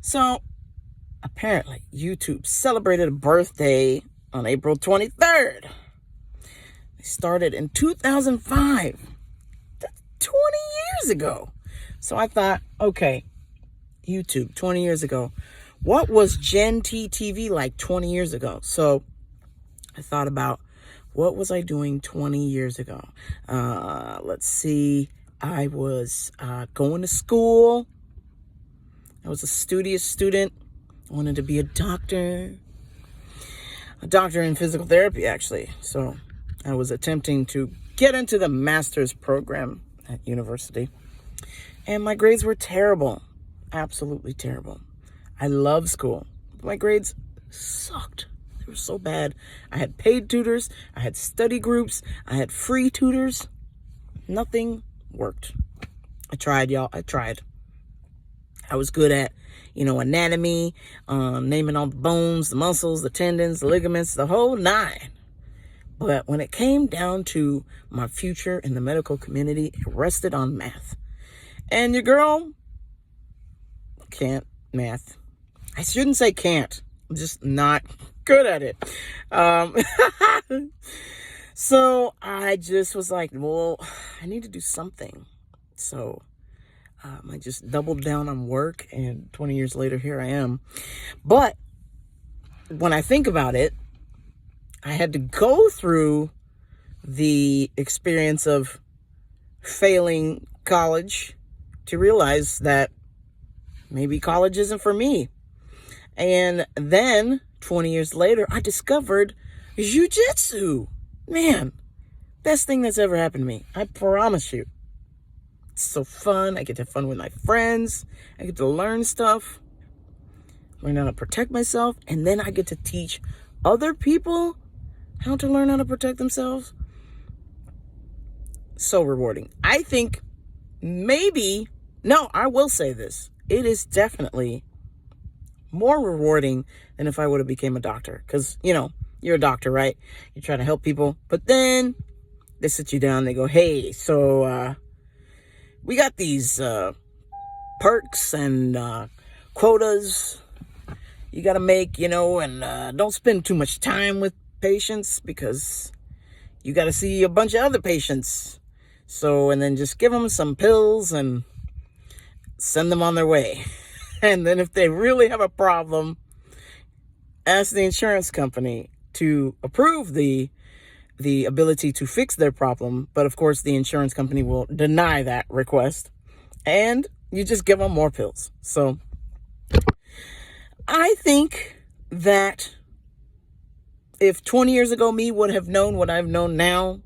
So apparently YouTube celebrated a birthday on April 23rd. They started in 2005. That's 20 years ago. So I thought, okay, YouTube 20 years ago. What was Gen T TV like 20 years ago? So I thought about, what was I doing 20 years ago? Let's see. I was going to school. I was a studious student. I wanted to be a doctor in physical therapy, actually. So I was attempting to get into the master's program at university. And my grades were terrible. Absolutely terrible. I love school. My grades sucked. They were so bad. I had paid tutors. I had study groups. I had free tutors. Nothing worked. I tried, y'all. I tried. I was good at, anatomy, naming all the bones, the muscles, the tendons, the ligaments, the whole nine. But when it came down to my future in the medical community, it rested on math. And your girl can't math. I shouldn't say can't. I'm just not good at it. So I just was like, well, I need to do something. So I just doubled down on work, and 20 years later, here I am. But when I think about it, I had to go through the experience of failing college to realize that maybe college isn't for me. And then 20 years later, I discovered jiu-jitsu. Man, best thing that's ever happened to me. I promise you. It's so fun. I get to have fun with my friends. I get to learn stuff, learn how to protect myself. And then I get to teach other people how to learn how to protect themselves. So rewarding. I think I will say this. It is definitely more rewarding than if I would have became a doctor. Because, you're a doctor, right? You're trying to help people. But then they sit you down. They go, hey, so we got these perks and quotas you got to make, and don't spend too much time with patients because you got to see a bunch of other patients. So, and then just give them some pills and send them on their way. And then if they really have a problem, ask the insurance company to approve the ability to fix their problem. But of course, the insurance company will deny that request. And you just give them more pills. So I think that if 20 years ago me would have known what I've known now,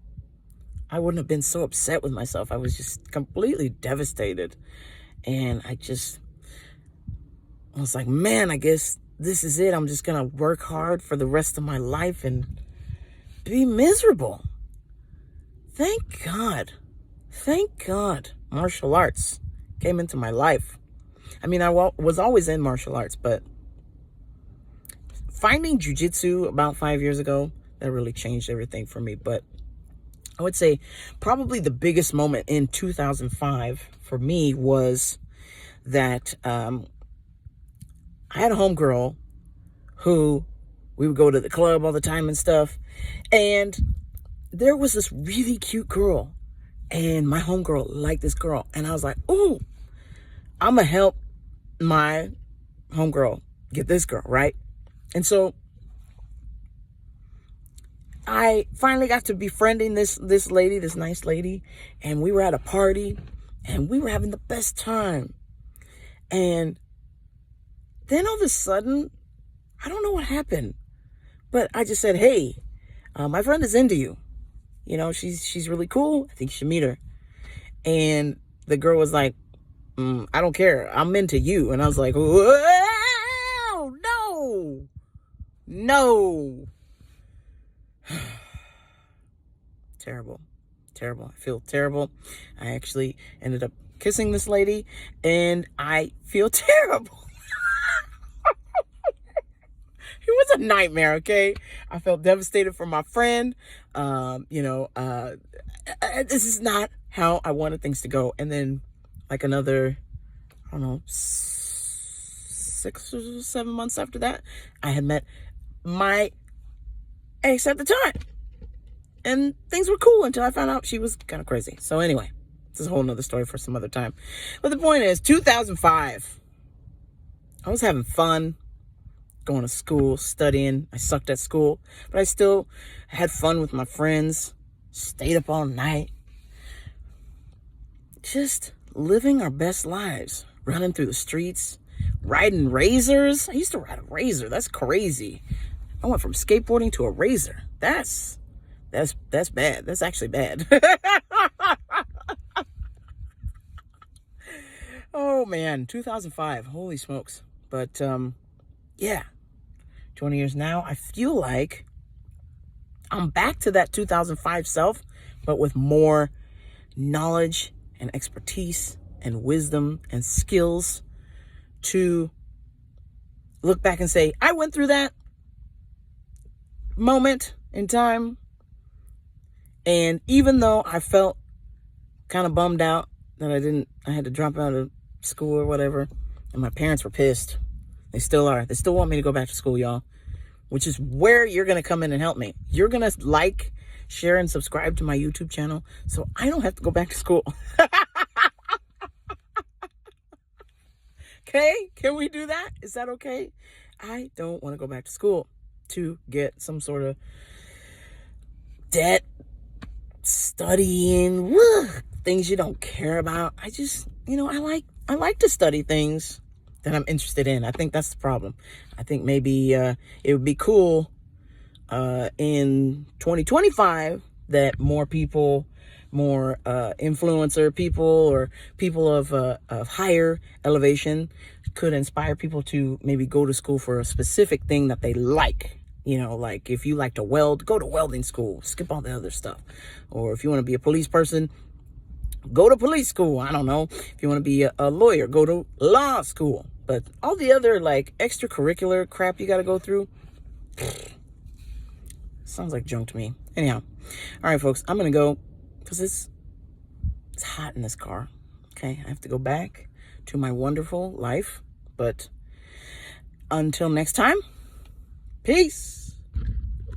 I wouldn't have been so upset with myself. I was just completely devastated. And I was like, man, I guess this is it. I'm just going to work hard for the rest of my life and be miserable. Thank God. Thank God martial arts came into my life. I mean, I was always in martial arts, but finding jiu-jitsu about 5 years ago, that really changed everything for me. But I would say probably the biggest moment in 2005 for me was that I had a homegirl who we would go to the club all the time and stuff. And there was this really cute girl. And my homegirl liked this girl. And I was like, ooh, I'm going to help my homegirl get this girl, right? And so I finally got to befriending this lady, this nice lady. And we were at a party. And we were having the best time. And then all of a sudden, I don't know what happened, but I just said, hey, my friend is into you. She's really cool. I think you should meet her. And the girl was like, I don't care. I'm into you. And I was like, whoa, no. Terrible. I feel terrible. I actually ended up kissing this lady, and I feel terrible. It was a nightmare, okay? I felt devastated for my friend. This is not how I wanted things to go. And then, like another, I don't know, 6 or 7 months after that, I had met my ex at the time. And things were cool until I found out she was kind of crazy. So anyway, this is a whole nother story for some other time. But the point is, 2005, I was having fun, going to school, studying. I sucked at school, but I still had fun with my friends, stayed up all night, just living our best lives, running through the streets, riding razors. I used to ride a razor. That's crazy. I went from skateboarding to a razor. That's bad. That's actually bad. Oh man, 2005. Holy smokes. But yeah, 20 years now, I feel like I'm back to that 2005 self, but with more knowledge and expertise and wisdom and skills to look back and say, I went through that moment in time. And even though I felt kind of bummed out that I had to drop out of school or whatever, and my parents were pissed. They still are. They still want me to go back to school, y'all, which is where you're going to come in and help me. You're going to like, share, and subscribe to my YouTube channel so I don't have to go back to school. Okay? Can we do that? Is that okay? I don't want to go back to school to get some sort of debt, studying, things you don't care about. I just, I like to study things that I'm interested in. I think that's the problem. I think maybe it would be cool in 2025 that more people, more influencer people or people of higher elevation could inspire people to maybe go to school for a specific thing that they like. Like if you like to weld, go to welding school, skip all the other stuff. Or if you want to be a police person, go to police school. I don't know. If you want to be a lawyer, go to law school. But all the other like extracurricular crap you got to go through, sounds like junk to me. Anyhow, all right, folks, I'm going to go because it's hot in this car. Okay, I have to go back to my wonderful life. But until next time, peace.